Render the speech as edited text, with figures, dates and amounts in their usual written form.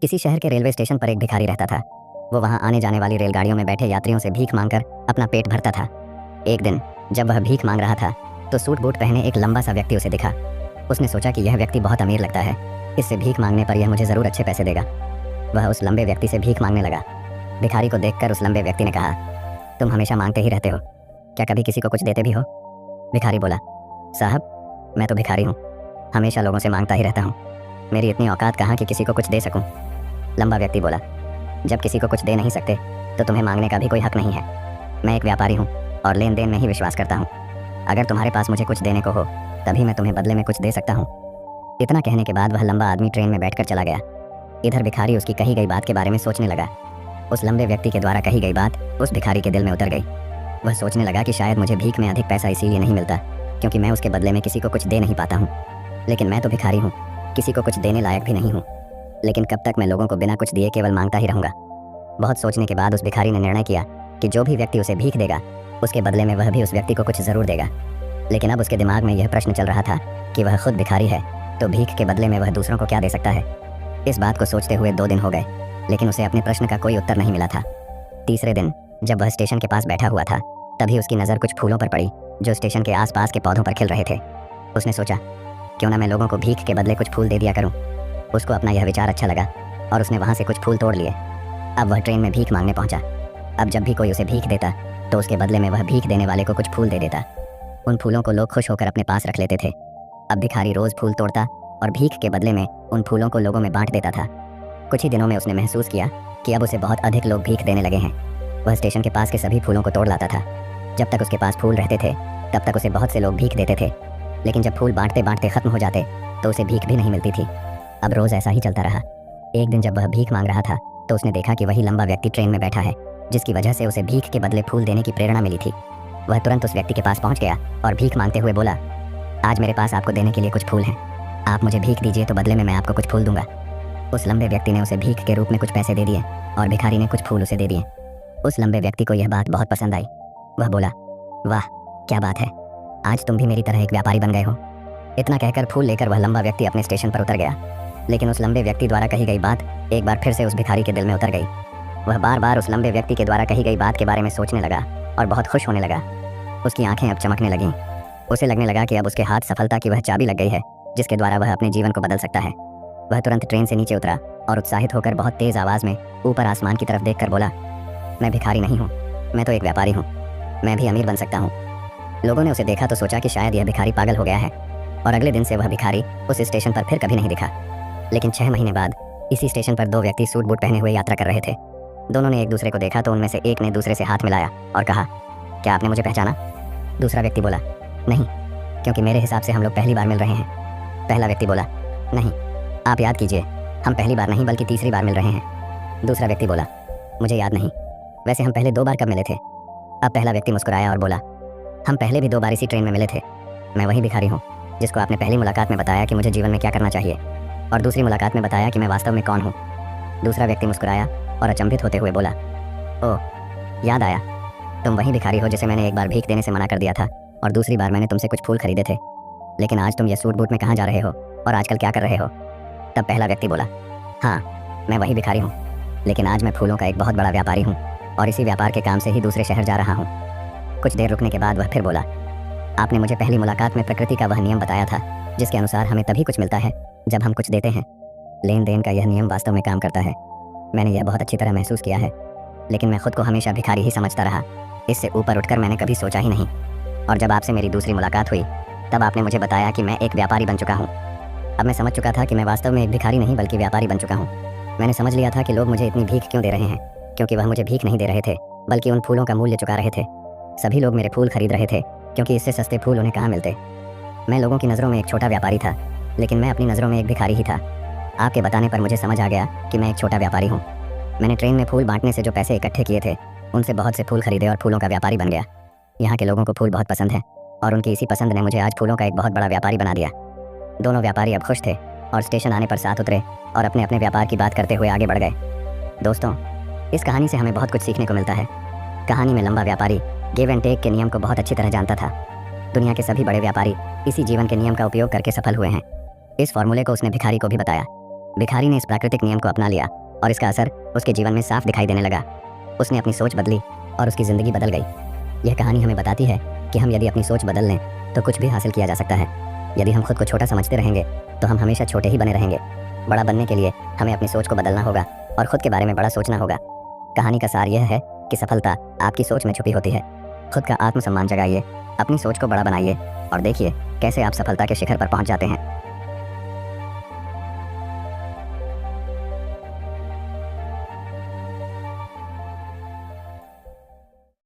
किसी शहर के रेलवे स्टेशन पर एक भिखारी रहता था। वो वहाँ आने जाने वाली रेलगाड़ियों में बैठे यात्रियों से भीख मांगकर अपना पेट भरता था। एक दिन जब वह भीख मांग रहा था तो सूट बूट पहने एक लंबा सा व्यक्ति उसे दिखा। उसने सोचा कि यह व्यक्ति बहुत अमीर लगता है, इससे भीख मांगने पर यह मुझे ज़रूर अच्छे पैसे देगा। वह उस लंबे व्यक्ति से भीख मांगने लगा। भिखारी को देखकर उस लंबे व्यक्ति ने कहा, तुम हमेशा मांगते ही रहते हो, क्या कभी किसी को कुछ देते भी हो? भिखारी बोला, साहब मैं तो भिखारी हूँ, हमेशा लोगों से मांगता ही रहता हूँ, मेरी इतनी औकात कहाँ कि किसी को कुछ दे सकूँ। लंबा व्यक्ति बोला, जब किसी को कुछ दे नहीं सकते तो तुम्हें मांगने का भी कोई हक नहीं है। मैं एक व्यापारी हूँ और लेन देन में ही विश्वास करता हूँ। अगर तुम्हारे पास मुझे कुछ देने को हो तभी मैं तुम्हें बदले में कुछ दे सकता हूँ। इतना कहने के बाद वह लंबा आदमी ट्रेन में बैठकर चला गया। इधर भिखारी उसकी कही गई बात के बारे में सोचने लगा। उस लंबे व्यक्ति के द्वारा कही गई बात उस भिखारी के दिल में उतर गई। वह सोचने लगा कि शायद मुझे भीख में अधिक पैसा इसीलिए नहीं मिलता क्योंकि मैं उसके बदले में किसी को कुछ दे नहीं पाता हूँ। लेकिन मैं तो भिखारी हूँ, किसी को कुछ देने लायक भी नहीं हूँ। लेकिन कब तक मैं लोगों को बिना कुछ दिए केवल मांगता ही रहूँगा। बहुत सोचने के बाद उस भिखारी ने निर्णय किया कि जो भी व्यक्ति उसे भीख देगा उसके बदले में वह भी उस व्यक्ति को कुछ ज़रूर देगा। लेकिन अब उसके दिमाग में यह प्रश्न चल रहा था कि वह खुद भिखारी है तो भीख के बदले में वह दूसरों को क्या दे सकता है। इस बात को सोचते हुए 2 दिन हो गए लेकिन उसे अपने प्रश्न का कोई उत्तर नहीं मिला था। तीसरे दिन जब वह स्टेशन के पास बैठा हुआ था तभी उसकी नज़र कुछ फूलों पर पड़ी जो स्टेशन के आसपास के पौधों पर खिल रहे थे। उसने सोचा, क्यों ना मैं लोगों को भीख के बदले कुछ फूल दे दिया करूं। उसको अपना यह विचार अच्छा लगा और उसने वहां से कुछ फूल तोड़ लिए। अब वह ट्रेन में भीख मांगने पहुंचा। अब जब भी कोई उसे भीख देता तो उसके बदले में वह भीख देने वाले को कुछ फूल दे देता। उन फूलों को लोग खुश होकर अपने पास रख लेते थे। अब भिखारी रोज़ फूल तोड़ता और भीख के बदले में उन फूलों को लोगों में बांट देता था। कुछ ही दिनों में उसने महसूस किया कि अब उसे बहुत अधिक लोग भीख देने लगे हैं। वह स्टेशन के पास के सभी फूलों को तोड़ लाता था। जब तक उसके पास फूल रहते थे तब तक उसे बहुत से लोग भीख देते थे, लेकिन जब फूल बांटते बांटते ख़त्म हो जाते तो उसे भीख भी नहीं मिलती थी। अब रोज़ ऐसा ही चलता रहा। एक दिन जब वह भीख मांग रहा था तो उसने देखा कि वही लंबा व्यक्ति ट्रेन में बैठा है जिसकी वजह से उसे भीख के बदले फूल देने की प्रेरणा मिली थी। वह तुरंत उस व्यक्ति के पास पहुंच गया और भीख मांगते हुए बोला, आज मेरे पास आपको देने के लिए कुछ फूल हैं, आप मुझे भीख दीजिए तो बदले में मैं आपको कुछ फूल दूंगा। उस लंबे व्यक्ति ने उसे भीख के रूप में कुछ पैसे दे दिए और भिखारी ने कुछ फूल उसे दे दिए। उस लंबे व्यक्ति को यह बात बहुत पसंद आई। वह बोला, वाह क्या बात है, आज तुम भी मेरी तरह एक व्यापारी बन गए हो। इतना कहकर फूल लेकर वह लंबा व्यक्ति अपने स्टेशन पर उतर गया। लेकिन उस लंबे व्यक्ति द्वारा कही गई बात एक बार फिर से उस भिखारी के दिल में उतर गई। वह बार बार उस लंबे व्यक्ति के द्वारा कही गई बात के बारे में सोचने लगा और बहुत खुश होने लगा। उसकी आंखें अब चमकने लगीं। उसे लगने लगा कि अब उसके हाथ सफलता की वह चाबी लग गई है जिसके द्वारा वह अपने जीवन को बदल सकता है। वह तुरंत ट्रेन से नीचे उतरा और उत्साहित होकर बहुत तेज़ आवाज़ में ऊपर आसमान की तरफ देखकर बोला, मैं भिखारी नहीं हूँ, मैं तो एक व्यापारी हूँ, मैं भी अमीर बन सकता हूँ। लोगों ने उसे देखा तो सोचा कि शायद यह भिखारी पागल हो गया है और अगले दिन से वह भिखारी उस स्टेशन पर फिर कभी नहीं दिखा। लेकिन 6 महीने बाद इसी स्टेशन पर 2 व्यक्ति सूट बूट पहने हुए यात्रा कर रहे थे। दोनों ने एक दूसरे को देखा तो उनमें से एक ने दूसरे से हाथ मिलाया और कहा, क्या आपने मुझे पहचाना? दूसरा व्यक्ति बोला, नहीं, क्योंकि मेरे हिसाब से हम लोग पहली बार मिल रहे हैं। पहला व्यक्ति बोला, नहीं, आप याद कीजिए, हम पहली बार नहीं बल्कि तीसरी बार मिल रहे हैं। दूसरा व्यक्ति बोला, मुझे याद नहीं, वैसे हम पहले 2 बार कब मिले थे? अब पहला व्यक्ति मुस्कुराया और बोला, हम पहले भी 2 बार इसी ट्रेन में मिले थे। मैं वही भिखारी हूँ जिसको आपने पहली मुलाकात में बताया कि मुझे जीवन में क्या करना चाहिए और दूसरी मुलाकात में बताया कि मैं वास्तव में कौन हूँ। दूसरा व्यक्ति मुस्कुराया और अचंभित होते हुए बोला, ओह, याद आया, तुम वही भिखारी हो जिसे मैंने एक बार भीख देने से मना कर दिया था और दूसरी बार मैंने तुमसे कुछ फूल खरीदे थे। लेकिन आज तुम ये सूट बूट में कहाँ जा रहे हो और आजकल क्या कर रहे हो? तब पहला व्यक्ति बोला, हाँ, मैं वही भिखारी हूँ, लेकिन आज मैं फूलों का एक बहुत बड़ा व्यापारी हूँ और इसी व्यापार के काम से ही दूसरे शहर जा रहा हूँ। कुछ देर रुकने के बाद वह फिर बोला, आपने मुझे पहली मुलाकात में प्रकृति का वह नियम बताया था जिसके अनुसार हमें तभी कुछ मिलता है जब हम कुछ देते हैं। लेन देन का यह नियम वास्तव में काम करता है। मैंने यह बहुत अच्छी तरह महसूस किया है, लेकिन मैं खुद को हमेशा भिखारी ही समझता रहा। इससे ऊपर उठकर मैंने कभी सोचा ही नहीं। और जब आपसे मेरी दूसरी मुलाकात हुई तब आपने मुझे बताया कि मैं एक व्यापारी बन चुका हूँ। अब मैं समझ चुका था कि मैं वास्तव में एक भिखारी नहीं बल्कि व्यापारी बन चुका हूँ। मैंने समझ लिया था कि लोग मुझे इतनी भीख क्यों दे रहे हैं, क्योंकि वह मुझे भीख नहीं दे रहे थे बल्कि उन फूलों का मूल्य चुका रहे थे। सभी लोग मेरे फूल खरीद रहे थे क्योंकि इससे सस्ते फूल उन्हें कहाँ मिलते। मैं लोगों की नज़रों में एक छोटा व्यापारी था, लेकिन मैं अपनी नज़रों में एक भिखारी ही था। आपके बताने पर मुझे समझ आ गया कि मैं एक छोटा व्यापारी हूँ। मैंने ट्रेन में फूल बांटने से जो पैसे इकट्ठे किए थे उनसे बहुत से फूल खरीदे और फूलों का व्यापारी बन गया। यहाँ के लोगों को फूल बहुत पसंद है और उनकी इसी पसंद ने मुझे आज फूलों का एक बहुत बड़ा व्यापारी बना दिया। दोनों व्यापारी अब खुश थे और स्टेशन आने पर साथ उतरे और अपने अपने व्यापार की बात करते हुए आगे बढ़ गए। दोस्तों, इस कहानी से हमें बहुत कुछ सीखने को मिलता है। कहानी में लंबा व्यापारी गिव एंड टेक के नियम को बहुत अच्छी तरह जानता था। दुनिया के सभी बड़े व्यापारी इसी जीवन के नियम का उपयोग करके सफल हुए हैं। इस फॉर्मूले को उसने भिखारी को भी बताया। भिखारी ने इस प्राकृतिक नियम को अपना लिया और इसका असर उसके जीवन में साफ दिखाई देने लगा। उसने अपनी सोच बदली और उसकी ज़िंदगी बदल गई। यह कहानी हमें बताती है कि हम यदि अपनी सोच बदल लें तो कुछ भी हासिल किया जा सकता है। यदि हम खुद को छोटा समझते रहेंगे तो हम हमेशा छोटे ही बने रहेंगे। बड़ा बनने के लिए हमें अपनी सोच को बदलना होगा और खुद के बारे में बड़ा सोचना होगा। कहानी का सार यह है कि सफलता आपकी सोच में छुपी होती है। खुद का आत्मसम्मान जगाइए, अपनी सोच को बड़ा बनाइए और देखिए कैसे आप सफलता के शिखर पर पहुंच जाते हैं।